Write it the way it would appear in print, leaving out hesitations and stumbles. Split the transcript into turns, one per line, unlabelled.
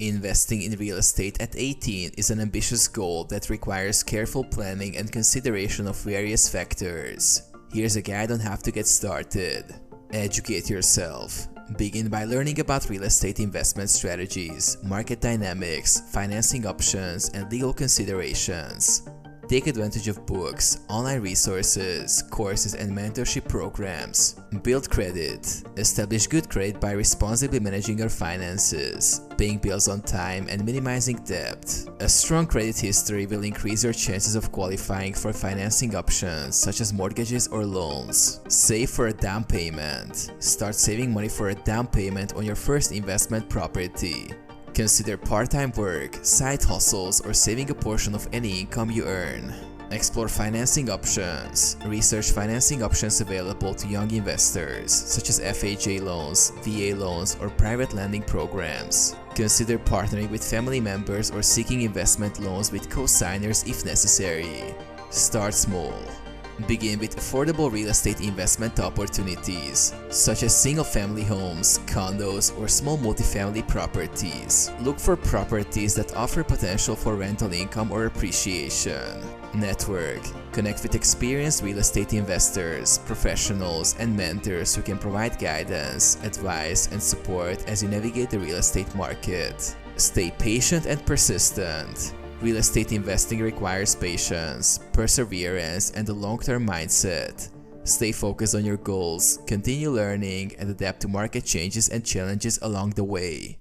Investing in real estate at 18 is an ambitious goal that requires careful planning and consideration of various factors. Here's a guide on how to get started. Educate yourself. Begin by learning about real estate investment strategies, market dynamics, financing options, and legal considerations. Take advantage of books, online resources, courses, and mentorship programs. Build credit. Establish good credit by responsibly managing your finances, paying bills on time, and minimizing debt. A strong credit history will increase your chances of qualifying for financing options such as mortgages or loans. Save for a down payment. Start saving money for a down payment on your first investment property. Consider part-time work, side hustles, or saving a portion of any income you earn. Explore financing options. Research financing options available to young investors, such as FHA loans, VA loans, or private lending programs. Consider partnering with family members or seeking investment loans with co-signers if necessary. Start small. Begin with affordable real estate investment opportunities, such as single-family homes, condos, or small multifamily properties. Look for properties that offer potential for rental income or appreciation. Network. Connect with experienced real estate investors, professionals, and mentors who can provide guidance, advice, and support as you navigate the real estate market. Stay patient and persistent. Real estate investing requires patience, perseverance, and a long-term mindset. Stay focused on your goals, continue learning, and adapt to market changes and challenges along the way.